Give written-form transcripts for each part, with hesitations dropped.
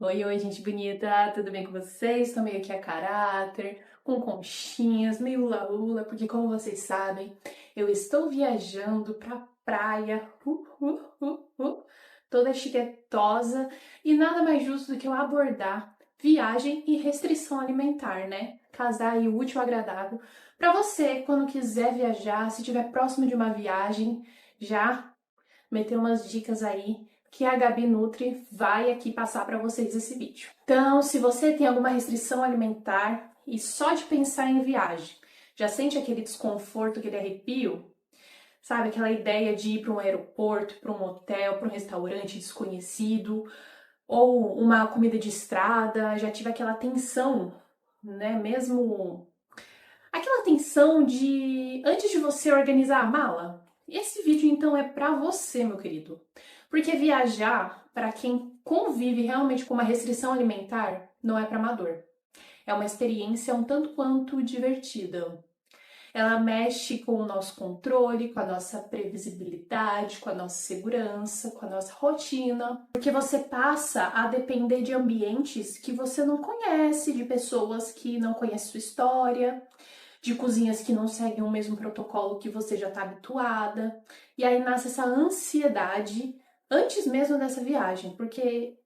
Oi, oi, gente bonita, tudo bem com vocês? Tô meio aqui a caráter, com conchinhas, meio hula-hula, porque como vocês sabem, eu estou viajando pra praia, toda chiquetosa, e nada mais justo do que eu abordar viagem e restrição alimentar, né? Casar aí o útil ao agradável. Pra você, quando quiser viajar, se estiver próximo de uma viagem, já meter umas dicas aí que a Gabi Nutri vai aqui passar para vocês esse vídeo. Então, se você tem alguma restrição alimentar e só de pensar em viagem, já sente aquele desconforto, aquele arrepio, sabe? Aquela ideia de ir para um aeroporto, para um hotel, para um restaurante desconhecido ou uma comida de estrada, já tive aquela tensão, né? Mesmo aquela tensão de antes de você organizar a mala. Esse vídeo então é para você, meu querido. Porque viajar, para quem convive realmente com uma restrição alimentar, não é para amador. É uma experiência um tanto quanto divertida. Ela mexe com o nosso controle, com a nossa previsibilidade, com a nossa segurança, com a nossa rotina, porque você passa a depender de ambientes que você não conhece, de pessoas que não conhecem sua história, de cozinhas que não seguem o mesmo protocolo que você já está habituada. E aí nasce essa ansiedade antes mesmo dessa viagem, porque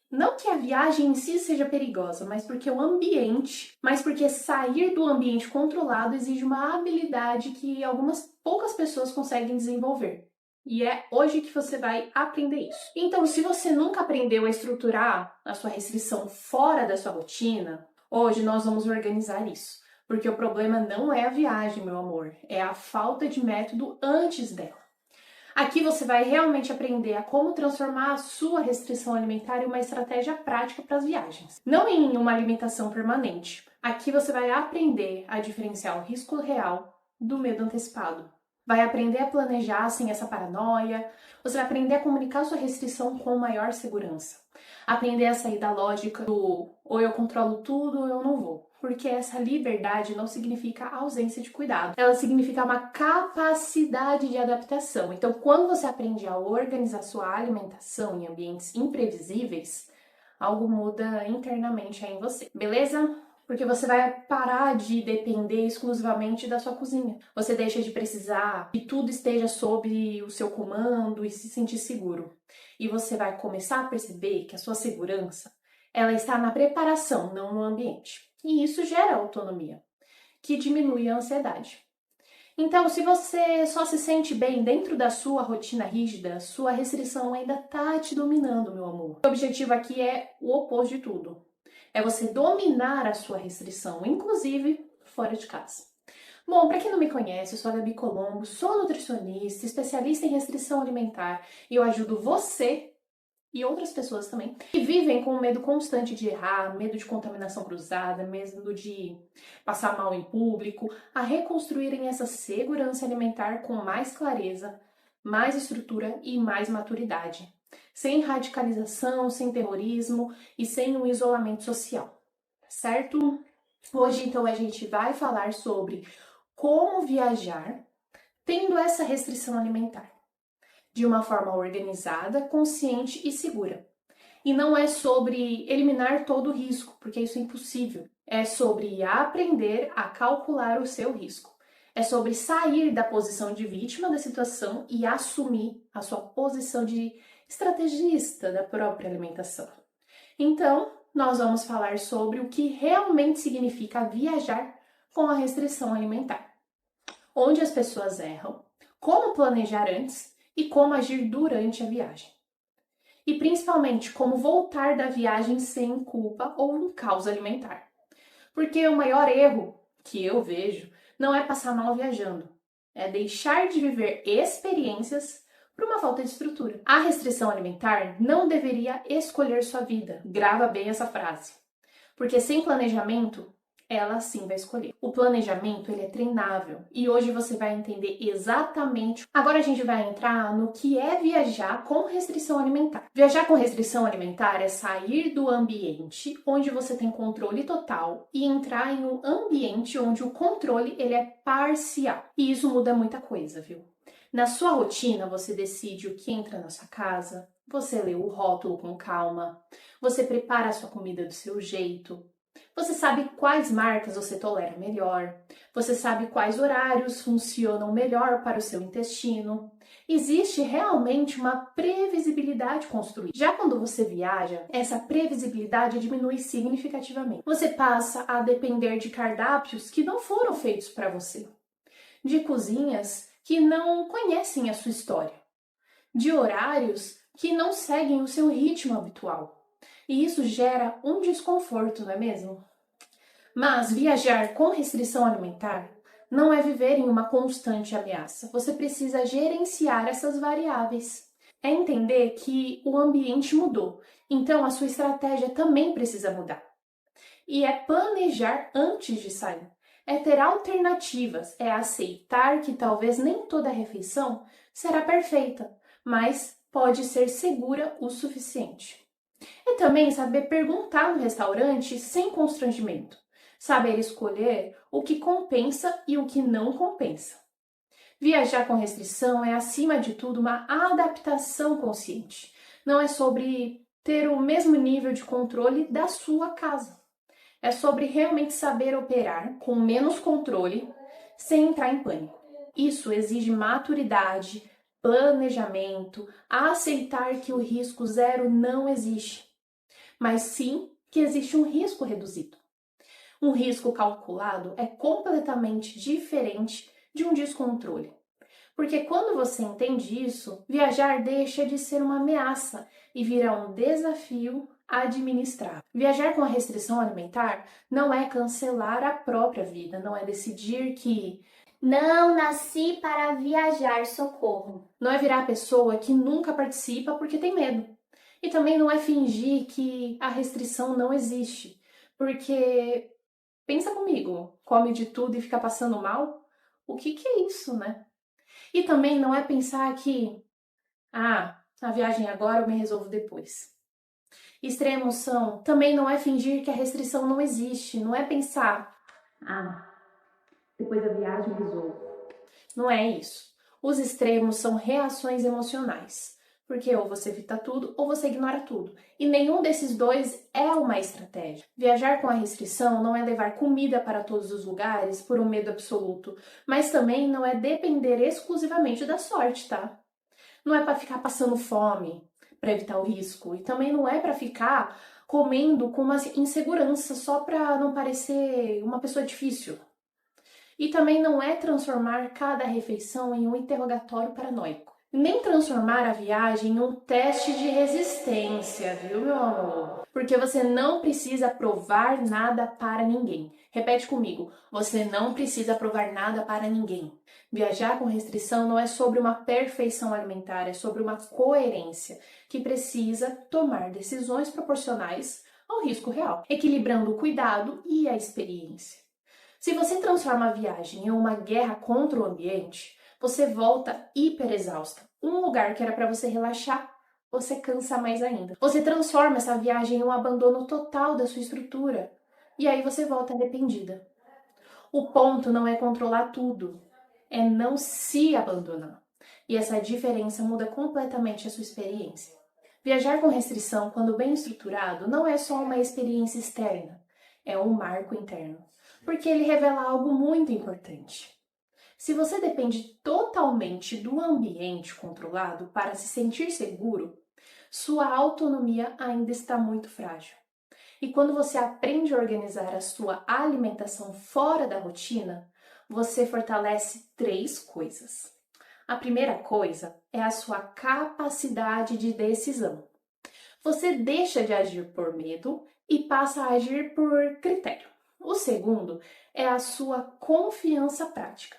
não que a viagem em si seja perigosa, mas porque o ambiente, mas porque sair do ambiente controlado exige uma habilidade que algumas poucas pessoas conseguem desenvolver. E é hoje que você vai aprender isso. Então, se você nunca aprendeu a estruturar a sua restrição fora da sua rotina, hoje nós vamos organizar isso. Porque o problema não é a viagem, meu amor, é a falta de método antes dela. Aqui você vai realmente aprender a como transformar a sua restrição alimentar em uma estratégia prática para as viagens, não em uma alimentação permanente. Aqui você vai aprender a diferenciar o risco real do medo antecipado. Vai aprender a planejar sem essa paranoia, você vai aprender a comunicar sua restrição com maior segurança. Aprender a sair da lógica do ou eu controlo tudo ou eu não vou. Porque essa liberdade não significa ausência de cuidado. Ela significa uma capacidade de adaptação. Então, quando você aprende a organizar sua alimentação em ambientes imprevisíveis, algo muda internamente aí em você. Beleza? Porque você vai parar de depender exclusivamente da sua cozinha. Você deixa de precisar que tudo esteja sob o seu comando e se sentir seguro. E você vai começar a perceber que a sua segurança, ela está na preparação, não no ambiente. E isso gera autonomia, que diminui a ansiedade. Então, se você só se sente bem dentro da sua rotina rígida, sua restrição ainda tá te dominando, meu amor. O objetivo aqui é o oposto de tudo. É você dominar a sua restrição, inclusive fora de casa. Bom, para quem não me conhece, eu sou a Gabi Colombo, sou nutricionista, especialista em restrição alimentar e eu ajudo você e outras pessoas também, que vivem com medo constante de errar, medo de contaminação cruzada, medo de passar mal em público, a reconstruírem essa segurança alimentar com mais clareza, mais estrutura e mais maturidade. Sem radicalização, sem terrorismo e sem um isolamento social, certo? Hoje, então, a gente vai falar sobre como viajar tendo essa restrição alimentar de uma forma organizada, consciente e segura. E não é sobre eliminar todo o risco, porque isso é impossível. É sobre aprender a calcular o seu risco. É sobre sair da posição de vítima da situação e assumir a sua posição de estrategista da própria alimentação. Então, nós vamos falar sobre o que realmente significa viajar com a restrição alimentar. Onde as pessoas erram, como planejar antes e como agir durante a viagem. E principalmente como voltar da viagem sem culpa ou um caos alimentar. Porque o maior erro que eu vejo não é passar mal viajando, é deixar de viver experiências por uma falta de estrutura. A restrição alimentar não deveria escolher sua vida. Grava bem essa frase. Porque sem planejamento, ela sim vai escolher. O planejamento, ele é treinável e hoje você vai entender exatamente. Agora a gente vai entrar no que é viajar com restrição alimentar. Viajar com restrição alimentar é sair do ambiente onde você tem controle total e entrar em um ambiente onde o controle ele é parcial. E isso muda muita coisa, viu? Na sua rotina, você decide o que entra na sua casa, Você lê o rótulo com calma, você prepara a sua comida do seu jeito, você sabe quais marcas você tolera melhor, você sabe quais horários funcionam melhor para o seu intestino. Existe realmente uma previsibilidade construída. Já quando você viaja, essa previsibilidade diminui significativamente. Você passa a depender de cardápios que não foram feitos para você, de cozinhas que não conhecem a sua história, de horários que não seguem o seu ritmo habitual. E isso gera um desconforto, não é mesmo? Mas viajar com restrição alimentar não é viver em uma constante ameaça. Você precisa gerenciar essas variáveis. É entender que o ambiente mudou, então a sua estratégia também precisa mudar. E é planejar antes de sair. É ter alternativas, é aceitar que talvez nem toda refeição será perfeita, mas pode ser segura o suficiente. E também saber perguntar no restaurante sem constrangimento. Saber escolher o que compensa e o que não compensa. Viajar com restrição é, acima de tudo, uma adaptação consciente. Não é sobre ter o mesmo nível de controle da sua casa. É sobre realmente saber operar com menos controle sem entrar em pânico. Isso exige maturidade, planejamento, aceitar que o risco zero não existe, mas sim que existe um risco reduzido. Um risco calculado é completamente diferente de um descontrole. Porque quando você entende isso, viajar deixa de ser uma ameaça e vira um desafio administrável. Viajar com a restrição alimentar não é cancelar a própria vida, não é decidir que não nasci para viajar, socorro. Não é virar a pessoa que nunca participa porque tem medo. E também não é fingir que a restrição não existe, porque pensa comigo, come de tudo e fica passando mal? O que é isso, né? E também não é pensar que, a viagem agora eu me resolvo depois. Extremos são, também não é fingir que a restrição não existe, não é pensar, depois da viagem eu resolvo. Não é isso. Os extremos são reações emocionais, porque ou você evita tudo ou você ignora tudo. E nenhum desses dois é uma estratégia. Viajar com a restrição não é levar comida para todos os lugares por um medo absoluto, mas também não é depender exclusivamente da sorte, tá? Não é para ficar passando fome para evitar o risco, e também não é para ficar comendo com uma insegurança só para não parecer uma pessoa difícil. E também não é transformar cada refeição em um interrogatório paranoico. Nem transformar a viagem em um teste de resistência, viu, meu amor? Porque você não precisa provar nada para ninguém. Repete comigo, você não precisa provar nada para ninguém. Viajar com restrição não é sobre uma perfeição alimentar, é sobre uma coerência que precisa tomar decisões proporcionais ao risco real, equilibrando o cuidado e a experiência. Se você transforma a viagem em uma guerra contra o ambiente, você volta hiper exausta. Um lugar que era para você relaxar, você cansa mais ainda. Você transforma essa viagem em um abandono total da sua estrutura. E aí você volta arrependida. O ponto não é controlar tudo, é não se abandonar. E essa diferença muda completamente a sua experiência. Viajar com restrição, quando bem estruturado, não é só uma experiência externa, é um marco interno, porque ele revela algo muito importante. Se você depende totalmente do ambiente controlado para se sentir seguro, sua autonomia ainda está muito frágil. E quando você aprende a organizar a sua alimentação fora da rotina, você fortalece três coisas. A primeira coisa é a sua capacidade de decisão. Você deixa de agir por medo e passa a agir por critério. O segundo é a sua confiança prática.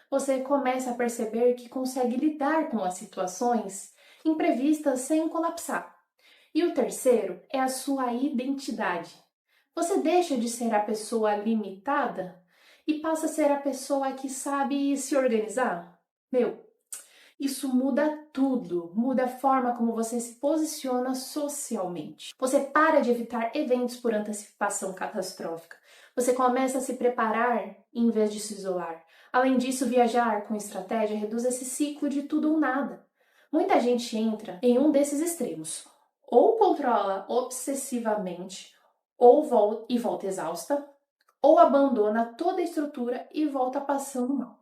Você começa a perceber que consegue lidar com as situações imprevistas sem colapsar. E o terceiro é a sua identidade. Você deixa de ser a pessoa limitada e passa a ser a pessoa que sabe se organizar. Isso muda tudo, muda a forma como você se posiciona socialmente. Você para de evitar eventos por antecipação catastrófica. Você começa a se preparar em vez de se isolar. Além disso, viajar com estratégia reduz esse ciclo de tudo ou nada. Muita gente entra em um desses extremos. Ou controla obsessivamente, e volta exausta, ou abandona toda a estrutura e volta passando mal.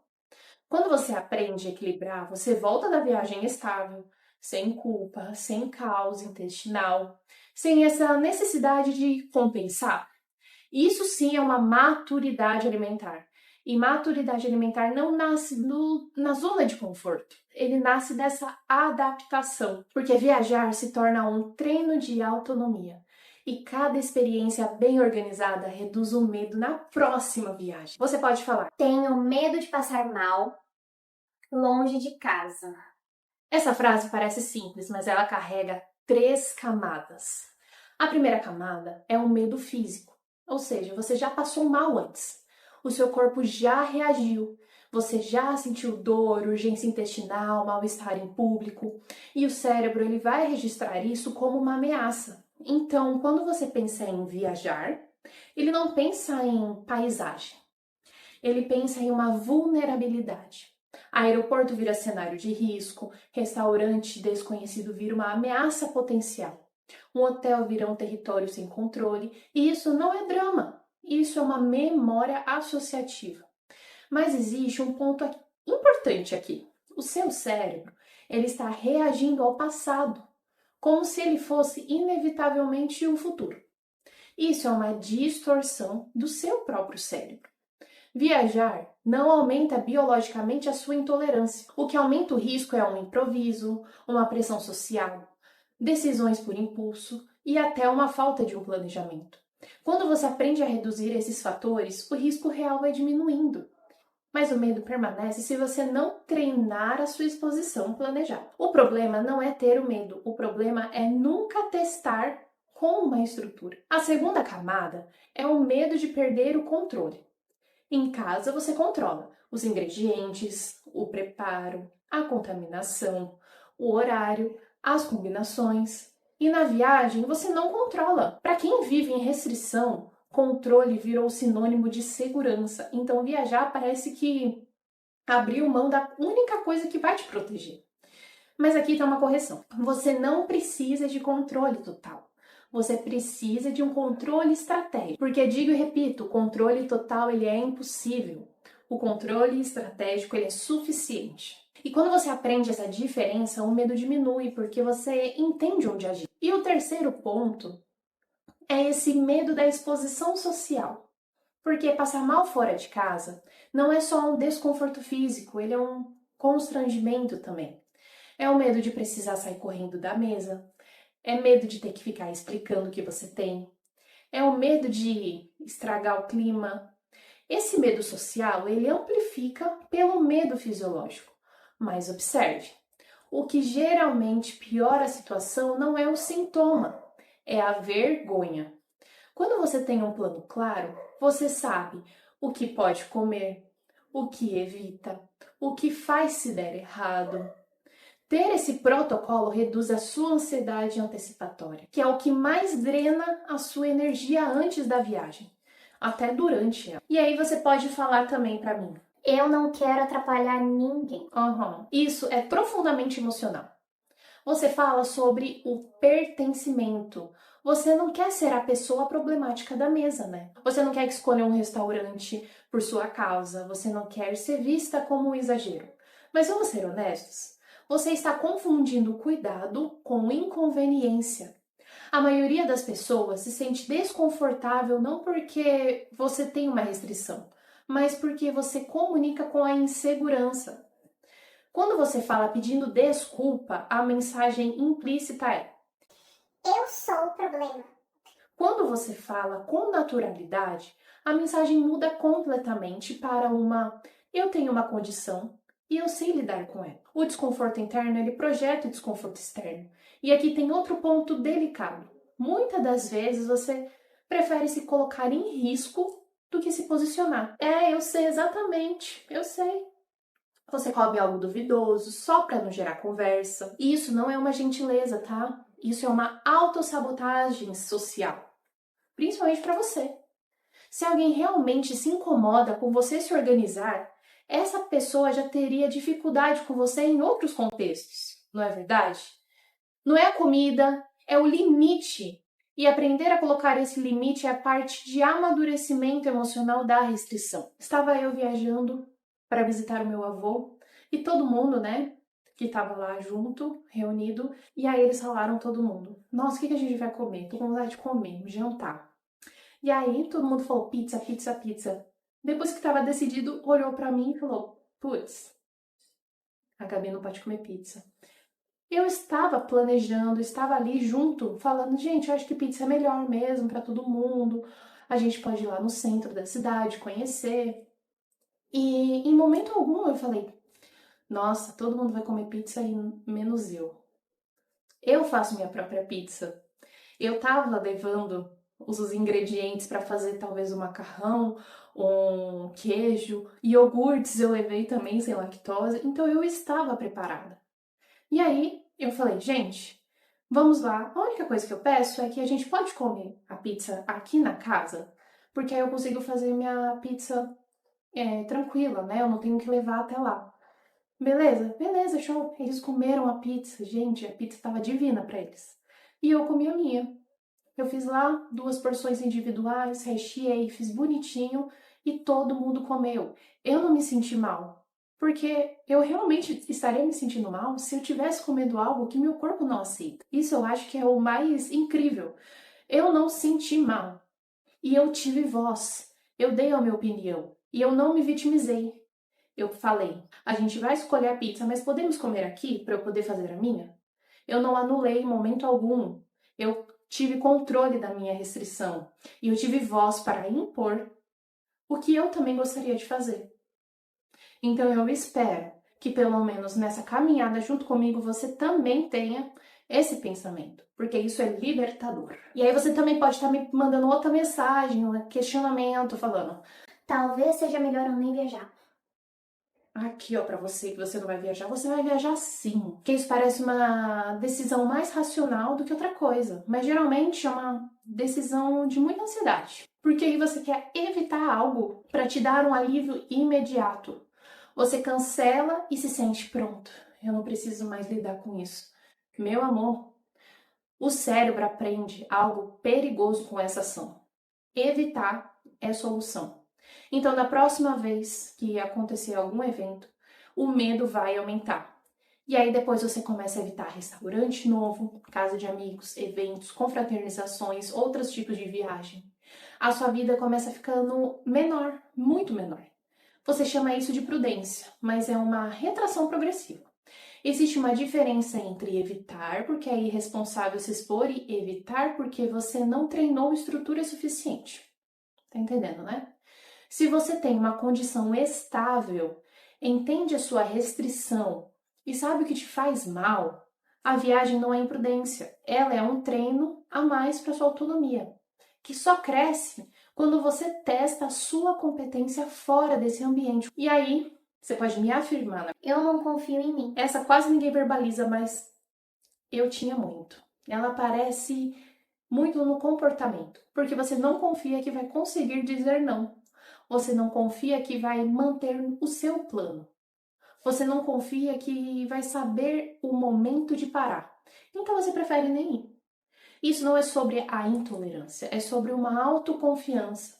Quando você aprende a equilibrar, você volta da viagem estável, sem culpa, sem caos intestinal, sem essa necessidade de compensar. Isso sim é uma maturidade alimentar. E maturidade alimentar não nasce na zona de conforto. Ele nasce dessa adaptação, porque viajar se torna um treino de autonomia. E cada experiência bem organizada reduz o medo na próxima viagem. Você pode falar: tenho medo de passar mal longe de casa. Essa frase parece simples, mas ela carrega 3 camadas. A primeira camada é o medo físico, ou seja, você já passou mal antes. O seu corpo já reagiu, você já sentiu dor, urgência intestinal, mal-estar em público, e o cérebro ele vai registrar isso como uma ameaça. Então, quando você pensa em viajar, ele não pensa em paisagem, ele pensa em uma vulnerabilidade. Aeroporto vira cenário de risco, restaurante desconhecido vira uma ameaça potencial, um hotel vira um território sem controle, e isso não é drama, isso é uma memória associativa. Mas existe um ponto importante aqui. O seu cérebro, ele está reagindo ao passado, como se ele fosse inevitavelmente o futuro. Isso é uma distorção do seu próprio cérebro. Viajar não aumenta biologicamente a sua intolerância. O que aumenta o risco é um improviso, uma pressão social, decisões por impulso e até uma falta de um planejamento. Quando você aprende a reduzir esses fatores, o risco real vai diminuindo. Mas o medo permanece se você não treinar a sua exposição planejada. O problema não é ter o medo, o problema é nunca testar com uma estrutura. A segunda camada é o medo de perder o controle. Em casa você controla os ingredientes, o preparo, a contaminação, o horário, as combinações. E na viagem você não controla. Para quem vive em restrição, controle virou sinônimo de segurança. Então viajar parece que abriu mão da única coisa que vai te proteger. Mas aqui está uma correção. Você não precisa de controle total. Você precisa de um controle estratégico. Porque digo e repito, o controle total ele é impossível. O controle estratégico ele é suficiente. E quando você aprende essa diferença, o medo diminui, porque você entende onde agir. E o terceiro ponto é esse medo da exposição social. Porque passar mal fora de casa não é só um desconforto físico, ele é um constrangimento também. É o medo de precisar sair correndo da mesa, é medo de ter que ficar explicando o que você tem, é o medo de estragar o clima. Esse medo social, ele amplifica pelo medo fisiológico. Mas observe, o que geralmente piora a situação não é o sintoma, é a vergonha. Quando você tem um plano claro, você sabe o que pode comer, o que evita, o que faz se der errado. Ter esse protocolo reduz a sua ansiedade antecipatória, que é o que mais drena a sua energia antes da viagem, até durante ela. E aí você pode falar também para mim: eu não quero atrapalhar ninguém. Isso é profundamente emocional. Você fala sobre o pertencimento. Você não quer ser a pessoa problemática da mesa, né? Você não quer escolher um restaurante por sua causa. Você não quer ser vista como um exagero. Mas vamos ser honestos? Você está confundindo cuidado com inconveniência. A maioria das pessoas se sente desconfortável não porque você tem uma restrição, mas porque você comunica com a insegurança. Quando você fala pedindo desculpa, a mensagem implícita é: eu sou o problema. Quando você fala com naturalidade, a mensagem muda completamente para uma: eu tenho uma condição e eu sei lidar com ela. O desconforto interno, ele projeta o desconforto externo. E aqui tem outro ponto delicado. Muitas das vezes você prefere se colocar em risco do que se posicionar. Eu sei exatamente, eu sei. Você come algo duvidoso só para não gerar conversa. E isso não é uma gentileza, tá? Isso é uma autossabotagem social, principalmente para você. Se alguém realmente se incomoda com você se organizar, essa pessoa já teria dificuldade com você em outros contextos. não é verdade? Não é a comida, é o limite. E aprender a colocar esse limite é a parte de amadurecimento emocional da restrição. Estava eu viajando para visitar o meu avô e todo mundo, né, que estava lá junto, reunido, e aí eles falaram todo mundo: "Nossa, o que a gente vai comer? Tô com vontade de comer, jantar." E aí todo mundo falou: "Pizza, pizza, pizza." Depois que estava decidido, olhou para mim e falou: "Putz, a Gabi não pode comer pizza." Eu estava planejando, estava ali junto, falando, gente, eu acho que pizza é melhor mesmo para todo mundo. A gente pode ir lá no centro da cidade, conhecer. E em momento algum eu falei, nossa, todo mundo vai comer pizza e menos eu. Eu faço minha própria pizza. Eu tava levando os ingredientes para fazer talvez um macarrão, um queijo, iogurtes eu levei também sem lactose, então eu estava preparada. E aí eu falei, gente, vamos lá. A única coisa que eu peço é que a gente pode comer a pizza aqui na casa, porque aí eu consigo fazer minha pizza tranquila, né? Eu não tenho que levar até lá. Beleza? Beleza, show. Eles comeram a pizza. Gente, a pizza estava divina para eles. E eu comi a minha. Eu fiz lá 2 porções individuais, recheei, fiz bonitinho e todo mundo comeu. Eu não me senti mal, porque eu realmente estaria me sentindo mal se eu tivesse comendo algo que meu corpo não aceita. Isso eu acho que é o mais incrível. Eu não senti mal e eu tive voz. Eu dei a minha opinião e eu não me vitimizei. Eu falei, a gente vai escolher a pizza, mas podemos comer aqui para eu poder fazer a minha? Eu não anulei em momento algum. Eu tive controle da minha restrição e eu tive voz para impor o que eu também gostaria de fazer. Então eu espero que pelo menos nessa caminhada junto comigo você também tenha esse pensamento, porque isso é libertador. E aí você também pode estar me mandando outra mensagem, um questionamento, falando: Talvez seja melhor eu nem viajar. aqui, ó, pra você que você não vai viajar, você vai viajar sim. Porque isso parece uma decisão mais racional do que outra coisa. Mas geralmente é uma decisão de muita ansiedade. Porque aí você quer evitar algo para te dar um alívio imediato. Você cancela e se sente pronto. Eu não preciso mais lidar com isso. Meu amor, o cérebro aprende algo perigoso com essa ação. Evitar é solução. Então, da próxima vez que acontecer algum evento, o medo vai aumentar. E aí depois você começa a evitar restaurante novo, casa de amigos, eventos, confraternizações, outros tipos de viagem. A sua vida começa ficando menor, muito menor. Você chama isso de prudência, mas é uma retração progressiva. Existe uma diferença entre evitar porque é irresponsável se expor e evitar porque você não treinou estrutura suficiente. Tá entendendo, né? Se você tem uma condição estável, entende a sua restrição e sabe o que te faz mal, a viagem não é imprudência, ela é um treino a mais para sua autonomia, que só cresce quando você testa a sua competência fora desse ambiente. E aí, você pode me afirmar, né? Eu não confio em mim. Essa quase ninguém verbaliza, mas eu tinha muito. Ela aparece muito no comportamento, porque você não confia que vai conseguir dizer não. Você não confia que vai manter o seu plano. Você não confia que vai saber o momento de parar. Então você prefere nem ir. Isso não é sobre a intolerância, é sobre uma autoconfiança.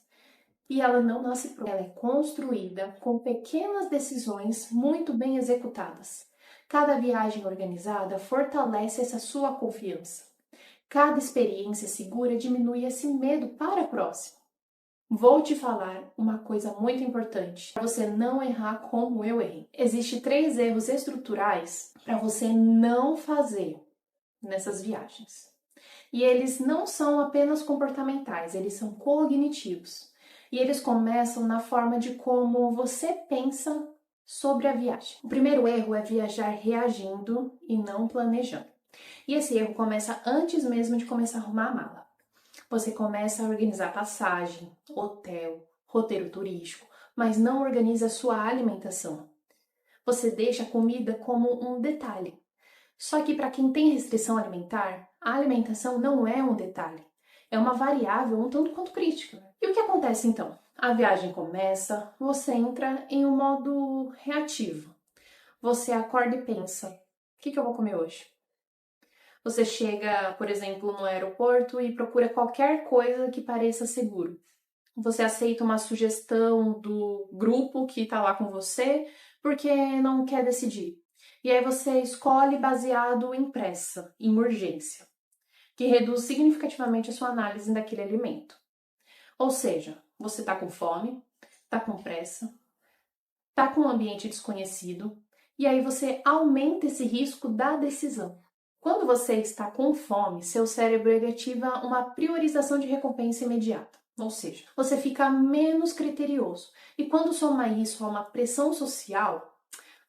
E ela não nasce pronta, ela é construída com pequenas decisões muito bem executadas. Cada viagem organizada fortalece essa sua confiança. Cada experiência segura diminui esse medo para a próxima. Vou te falar uma coisa muito importante para você não errar como eu errei. Existem 3 erros estruturais para você não fazer nessas viagens. E eles não são apenas comportamentais, eles são cognitivos. E eles começam na forma de como você pensa sobre a viagem. O primeiro erro é viajar reagindo e não planejando. E esse erro começa antes mesmo de começar a arrumar a mala. Você começa a organizar passagem, hotel, roteiro turístico, mas não organiza a sua alimentação. Você deixa a comida como um detalhe. Só que para quem tem restrição alimentar, a alimentação não é um detalhe. É uma variável um tanto quanto crítica. E o que acontece então? A viagem começa, você entra em um modo reativo. Você acorda e pensa: que eu vou comer hoje? Você chega, por exemplo, no aeroporto e procura qualquer coisa que pareça seguro. Você aceita uma sugestão do grupo que está lá com você porque não quer decidir. E aí você escolhe baseado em pressa, em urgência, que reduz significativamente a sua análise daquele alimento. Ou seja, você está com fome, está com pressa, está com um ambiente desconhecido, e aí você aumenta esse risco da decisão. Quando você está com fome, seu cérebro ele ativa uma priorização de recompensa imediata. Ou seja, você fica menos criterioso. E quando soma isso a uma pressão social,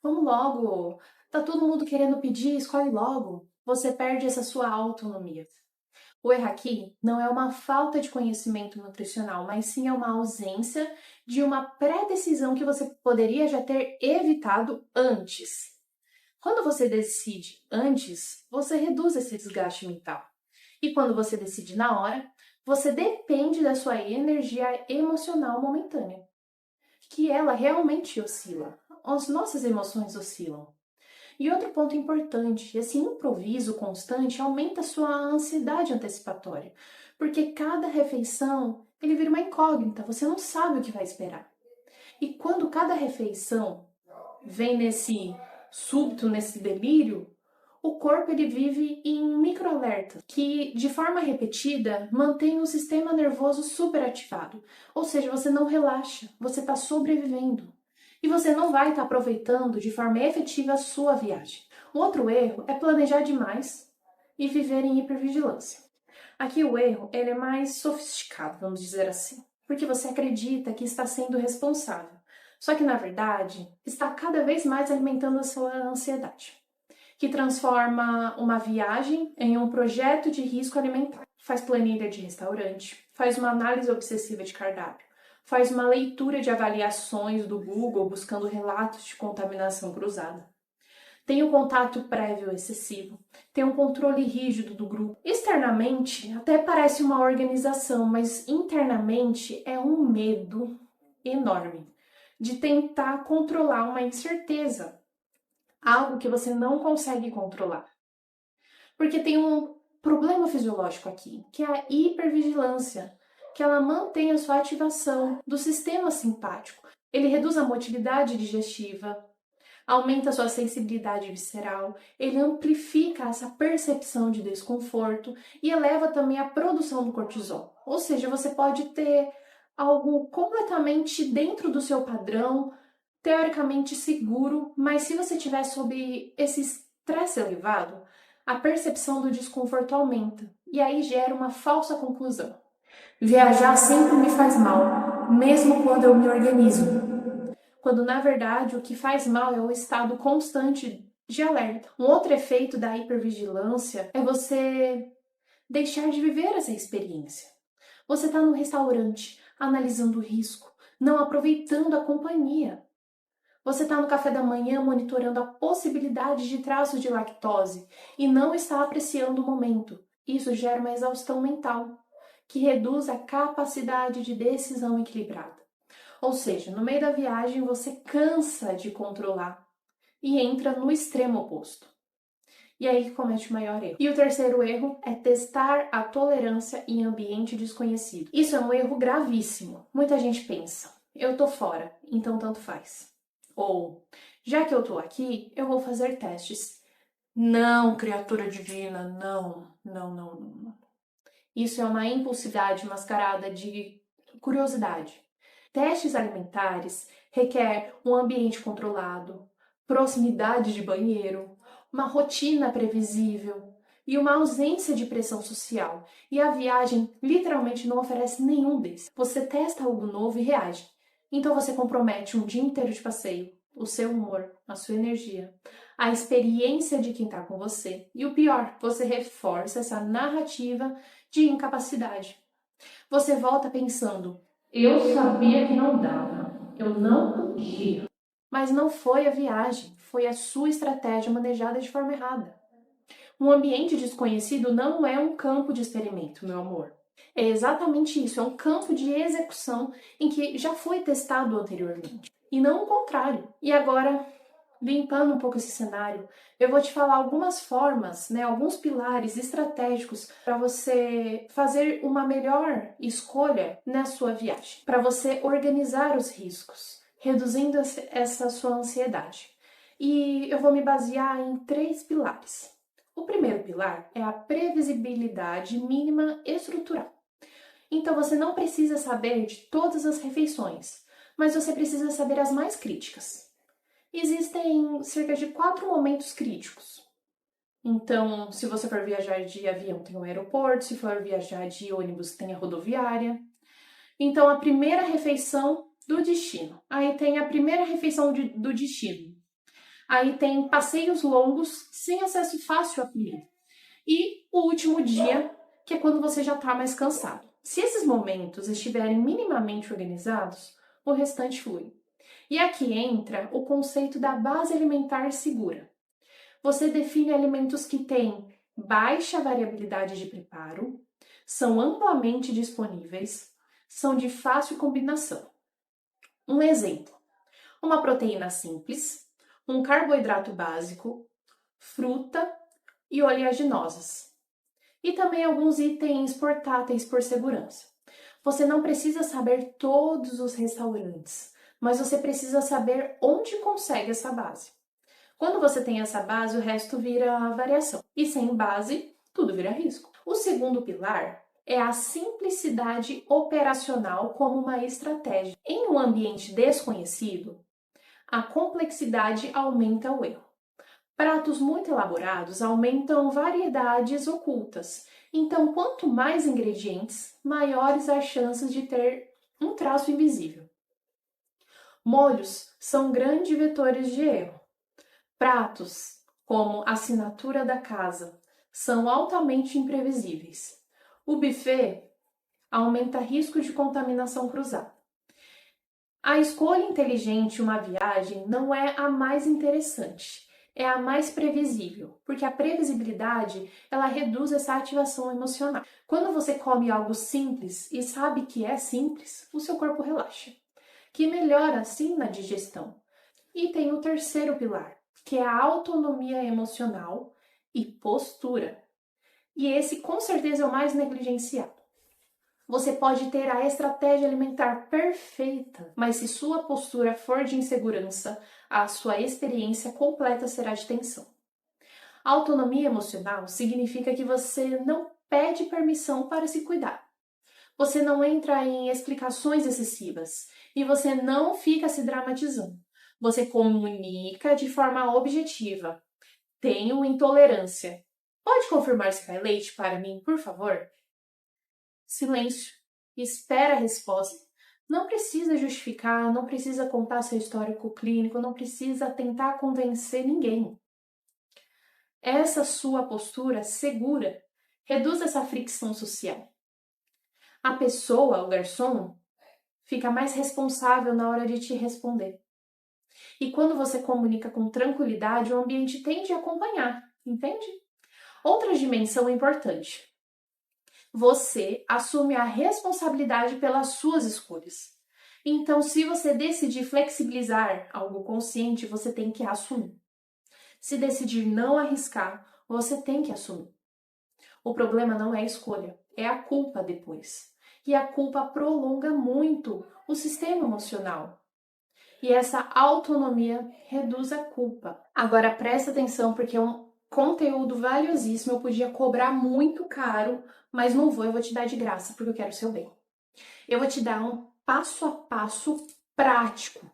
vamos logo, tá todo mundo querendo pedir, escolhe logo. Você perde essa sua autonomia. O erro aqui não é uma falta de conhecimento nutricional, mas sim é uma ausência de uma pré-decisão que você poderia já ter evitado antes. Quando você decide antes, você reduz esse desgaste mental. E quando você decide na hora, você depende da sua energia emocional momentânea, que ela realmente oscila. As nossas emoções oscilam. E outro ponto importante, esse improviso constante aumenta a sua ansiedade antecipatória, porque cada refeição ele vira uma incógnita, você não sabe o que vai esperar. E quando cada refeição vem nesse súbito, nesse delírio, o corpo ele vive em microalertas, que de forma repetida mantém o sistema nervoso superativado. Ou seja, você não relaxa, você está sobrevivendo. E você não vai estar aproveitando de forma efetiva a sua viagem. Um outro erro é planejar demais e viver em hipervigilância. Aqui o erro ele é mais sofisticado, vamos dizer assim, porque você acredita que está sendo responsável. Só que, na verdade, está cada vez mais alimentando a sua ansiedade, que transforma uma viagem em um projeto de risco alimentar. Faz planilha de restaurante, faz uma análise obsessiva de cardápio, faz uma leitura de avaliações do Google buscando relatos de contaminação cruzada. Tem um contato prévio excessivo, tem um controle rígido do grupo. Externamente, até parece uma organização, mas internamente é um medo enorme de tentar controlar uma incerteza, algo que você não consegue controlar. Porque tem um problema fisiológico aqui, que é a hipervigilância, que ela mantém a sua ativação do sistema simpático. Ele reduz a motilidade digestiva, aumenta a sua sensibilidade visceral, ele amplifica essa percepção de desconforto e eleva também a produção do cortisol. Ou seja, você pode ter algo completamente dentro do seu padrão, teoricamente seguro, mas se você tiver sob esse estresse elevado, a percepção do desconforto aumenta e aí gera uma falsa conclusão. Viajar sempre me faz mal, mesmo quando eu me organizo. Quando na verdade o que faz mal é o estado constante de alerta. Um outro efeito da hipervigilância é você deixar de viver essa experiência. Você está no restaurante, analisando o risco, não aproveitando a companhia. Você está no café da manhã monitorando a possibilidade de traços de lactose e não está apreciando o momento. Isso gera uma exaustão mental, que reduz a capacidade de decisão equilibrada. Ou seja, no meio da viagem você cansa de controlar e entra no extremo oposto. E aí que comete o maior erro. E o terceiro erro é testar a tolerância em ambiente desconhecido. Isso é um erro gravíssimo. Muita gente pensa, eu tô fora, então tanto faz. Ou, já que eu tô aqui, eu vou fazer testes. Não, criatura divina, não. Isso é uma impulsividade mascarada de curiosidade. Testes alimentares requer um ambiente controlado, proximidade de banheiro, uma rotina previsível e uma ausência de pressão social. E a viagem literalmente não oferece nenhum desses. Você testa algo novo e reage. Então você compromete um dia inteiro de passeio, o seu humor, a sua energia, a experiência de quem está com você. E o pior, você reforça essa narrativa de incapacidade. Você volta pensando, eu sabia que não dava, eu não podia. Mas não foi a viagem, foi a sua estratégia manejada de forma errada. Um ambiente desconhecido não é um campo de experimento, meu amor. É exatamente isso, é um campo de execução em que já foi testado anteriormente. E não o contrário. E agora, limpando um pouco esse cenário, eu vou te falar algumas formas, né, alguns pilares estratégicos para você fazer uma melhor escolha na sua viagem, para você organizar os riscos, reduzindo essa sua ansiedade. E eu vou me basear em 3 pilares. O primeiro pilar é a previsibilidade mínima estrutural. Então você não precisa saber de todas as refeições, mas você precisa saber as mais críticas. Existem cerca de 4 momentos críticos. Então, se você for viajar de avião, tem o aeroporto, se for viajar de ônibus, tem a rodoviária. Então, a primeira refeição do destino. Aí tem a primeira refeição do destino. Aí tem passeios longos, sem acesso fácil à comida. E o último dia, que é quando você já está mais cansado. Se esses momentos estiverem minimamente organizados, o restante flui. E aqui entra o conceito da base alimentar segura. Você define alimentos que têm baixa variabilidade de preparo, são amplamente disponíveis, são de fácil combinação. Um exemplo: uma proteína simples, um carboidrato básico, fruta e oleaginosas. E também alguns itens portáteis por segurança. Você não precisa saber todos os restaurantes, mas você precisa saber onde consegue essa base. Quando você tem essa base, o resto vira variação. E sem base, tudo vira risco. O segundo pilar é a simplicidade operacional como uma estratégia. Em um ambiente desconhecido, a complexidade aumenta o erro. Pratos muito elaborados aumentam variedades ocultas. Então, quanto mais ingredientes, maiores as chances de ter um traço invisível. Molhos são grandes vetores de erro. Pratos, como a assinatura da casa, são altamente imprevisíveis. O buffet aumenta risco de contaminação cruzada. A escolha inteligente em uma viagem não é a mais interessante, é a mais previsível, porque a previsibilidade, ela reduz essa ativação emocional. Quando você come algo simples e sabe que é simples, o seu corpo relaxa, que melhora assim na digestão. E tem o terceiro pilar, que é a autonomia emocional e postura. E esse com certeza é o mais negligenciado. Você pode ter a estratégia alimentar perfeita, mas se sua postura for de insegurança, a sua experiência completa será de tensão. Autonomia emocional significa que você não pede permissão para se cuidar. Você não entra em explicações excessivas e você não fica se dramatizando. Você comunica de forma objetiva. Tenho intolerância. Pode confirmar se quer leite para mim, por favor? Silêncio. Espera a resposta. Não precisa justificar, não precisa contar seu histórico clínico, não precisa tentar convencer ninguém. Essa sua postura segura reduz essa fricção social. A pessoa, o garçom, fica mais responsável na hora de te responder. E quando você comunica com tranquilidade, o ambiente tende a acompanhar, entende? Outra dimensão importante. Você assume a responsabilidade pelas suas escolhas. Então, se você decidir flexibilizar algo consciente, você tem que assumir. Se decidir não arriscar, você tem que assumir. O problema não é a escolha, é a culpa depois. E a culpa prolonga muito o sistema emocional. E essa autonomia reduz a culpa. Agora presta atenção porque é um conteúdo valiosíssimo, eu podia cobrar muito caro, mas não vou, eu vou te dar de graça porque eu quero o seu bem. Eu vou te dar um passo a passo prático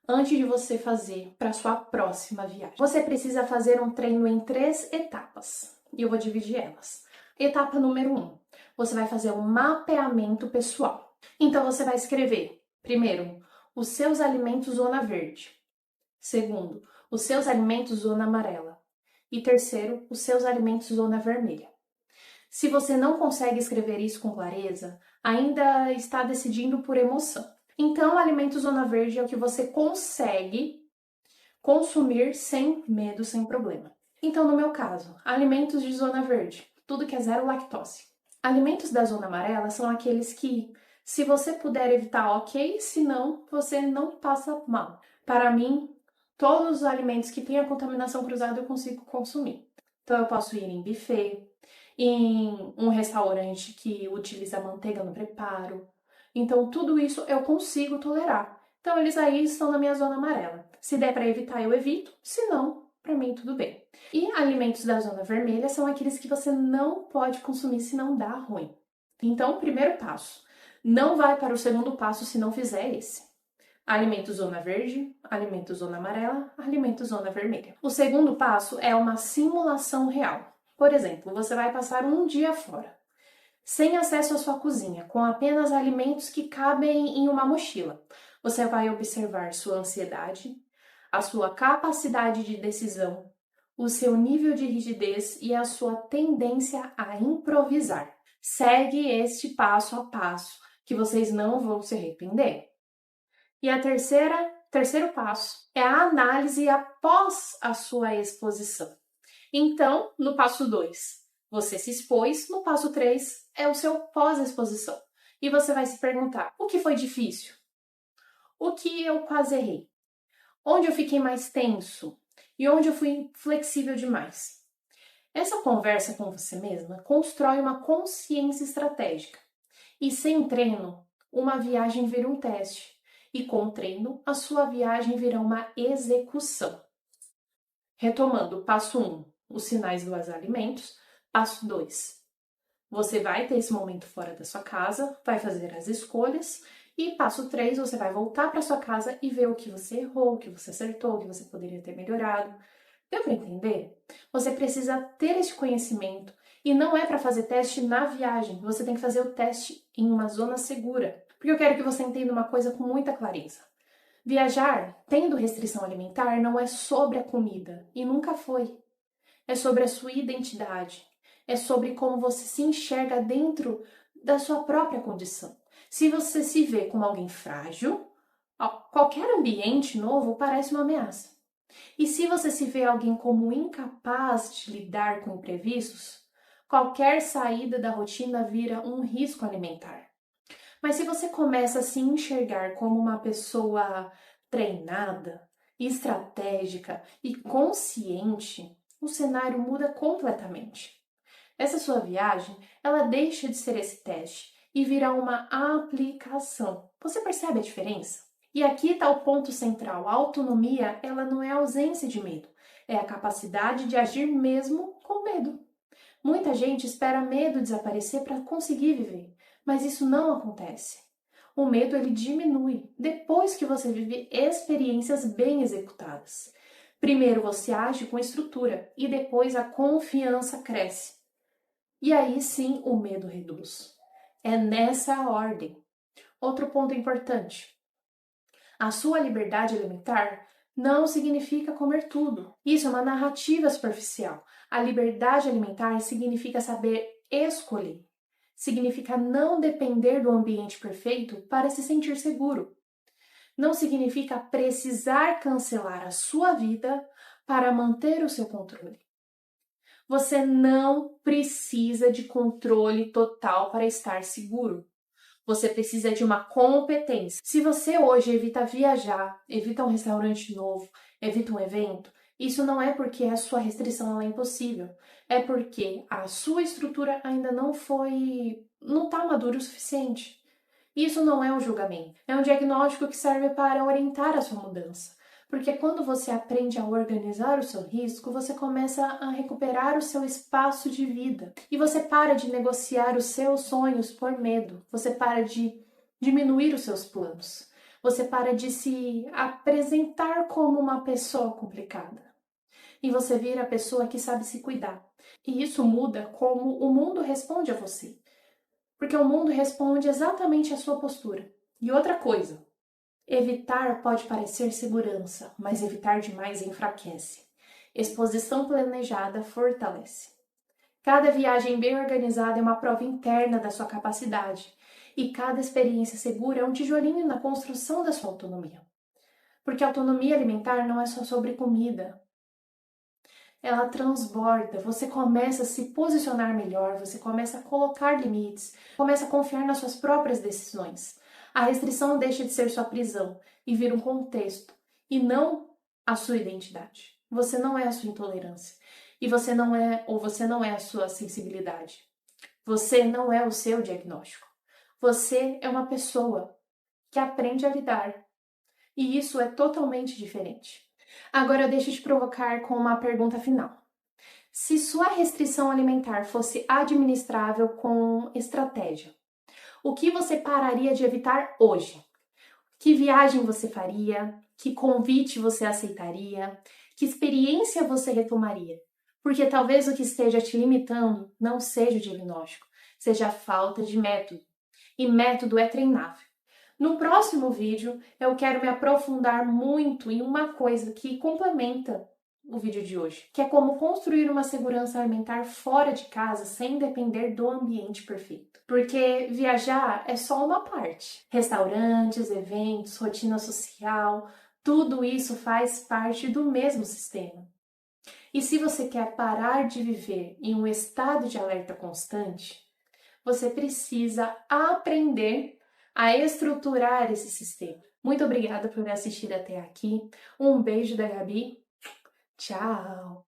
antes de você fazer para sua próxima viagem. Você precisa fazer um treino em 3 etapas e eu vou dividir elas. Etapa número 1, você vai fazer um mapeamento pessoal. Então você vai escrever, primeiro, os seus alimentos zona verde. Segundo, os seus alimentos zona amarela. E terceiro, os seus alimentos zona vermelha. Se você não consegue escrever isso com clareza, ainda está decidindo por emoção. Então, alimento zona verde é o que você consegue consumir sem medo, sem problema. Então, no meu caso, alimentos de zona verde, tudo que é zero lactose. Alimentos da zona amarela são aqueles que, se você puder evitar, ok, se não, você não passa mal. Para mim, Todos os alimentos que têm a contaminação cruzada eu consigo consumir. Então eu posso ir em buffet, em um restaurante que utiliza manteiga no preparo. Então tudo isso eu consigo tolerar. Então eles aí estão na minha zona amarela. Se der para evitar, eu evito. Se não, para mim tudo bem. E alimentos da zona vermelha são aqueles que você não pode consumir se não dá ruim. Então, primeiro passo, não vai para o segundo passo se não fizer esse. Alimento zona verde, alimento zona amarela, alimento zona vermelha. O segundo passo é uma simulação real. Por exemplo, você vai passar um dia fora, sem acesso à sua cozinha, com apenas alimentos que cabem em uma mochila. Você vai observar sua ansiedade, a sua capacidade de decisão, o seu nível de rigidez e a sua tendência a improvisar. Segue este passo a passo, que vocês não vão se arrepender. E terceiro passo é a análise após a sua exposição. Então, no passo 2, você se expôs, no passo 3 é o seu pós-exposição. E você vai se perguntar: o que foi difícil? O que eu quase errei? Onde eu fiquei mais tenso? E onde eu fui flexível demais? Essa conversa com você mesma constrói uma consciência estratégica. E sem treino, uma viagem vira um teste. E com treino, a sua viagem virá uma execução. Retomando, passo 1, os sinais dos alimentos. Passo 2, você vai ter esse momento fora da sua casa, vai fazer as escolhas. E passo 3, você vai voltar para sua casa e ver o que você errou, o que você acertou, o que você poderia ter melhorado. Deu para entender? Você precisa ter esse conhecimento e não é para fazer teste na viagem, você tem que fazer o teste em uma zona segura. Porque eu quero que você entenda uma coisa com muita clareza. Viajar, tendo restrição alimentar, não é sobre a comida, e nunca foi. É sobre a sua identidade, é sobre como você se enxerga dentro da sua própria condição. Se você se vê como alguém frágil, qualquer ambiente novo parece uma ameaça. E se você se vê alguém como incapaz de lidar com imprevistos, qualquer saída da rotina vira um risco alimentar. Mas se você começa a se enxergar como uma pessoa treinada, estratégica e consciente, o cenário muda completamente. Essa sua viagem, ela deixa de ser esse teste e vira uma aplicação. Você percebe a diferença? E aqui está o ponto central. A autonomia, ela não é a ausência de medo, é a capacidade de agir mesmo com medo. Muita gente espera medo desaparecer para conseguir viver, mas isso não acontece. O medo ele diminui depois que você vive experiências bem executadas. Primeiro você age com estrutura e depois a confiança cresce. E aí sim o medo reduz. É nessa ordem. Outro ponto importante. A sua liberdade alimentar não significa comer tudo. Isso é uma narrativa superficial. A liberdade alimentar significa saber escolher. Significa não depender do ambiente perfeito para se sentir seguro. Não significa precisar cancelar a sua vida para manter o seu controle. Você não precisa de controle total para estar seguro. Você precisa de uma competência. Se você hoje evita viajar, evita um restaurante novo, evita um evento, isso não é porque a sua restrição é impossível. É porque a sua estrutura ainda não está madura o suficiente. Isso não é um julgamento, é um diagnóstico que serve para orientar a sua mudança. Porque quando você aprende a organizar o seu risco, você começa a recuperar o seu espaço de vida. E você para de negociar os seus sonhos por medo. Você para de diminuir os seus planos. Você para de se apresentar como uma pessoa complicada. E você vira a pessoa que sabe se cuidar. E isso muda como o mundo responde a você. Porque o mundo responde exatamente à sua postura. E outra coisa, evitar pode parecer segurança, mas evitar demais enfraquece. Exposição planejada fortalece. Cada viagem bem organizada é uma prova interna da sua capacidade, e cada experiência segura é um tijolinho na construção da sua autonomia. Porque a autonomia alimentar não é só sobre comida. Ela transborda, você começa a se posicionar melhor, você começa a colocar limites, começa a confiar nas suas próprias decisões. A restrição deixa de ser sua prisão e vira um contexto, e não a sua identidade. Você não é a sua intolerância. E você não é a sua sensibilidade. Você não é o seu diagnóstico. Você é uma pessoa que aprende a lidar. E isso é totalmente diferente. Agora deixa eu te provocar com uma pergunta final. Se sua restrição alimentar fosse administrável com estratégia, o que você pararia de evitar hoje? Que viagem você faria? Que convite você aceitaria? Que experiência você retomaria? Porque talvez o que esteja te limitando não seja o diagnóstico, seja a falta de método. E método é treinável. No próximo vídeo, eu quero me aprofundar muito em uma coisa que complementa o vídeo de hoje, que é como construir uma segurança alimentar fora de casa sem depender do ambiente perfeito. Porque viajar é só uma parte. Restaurantes, eventos, rotina social, tudo isso faz parte do mesmo sistema. E se você quer parar de viver em um estado de alerta constante, você precisa aprender a estruturar esse sistema. Muito obrigada por assistir até aqui. Um beijo da Gabi. Tchau!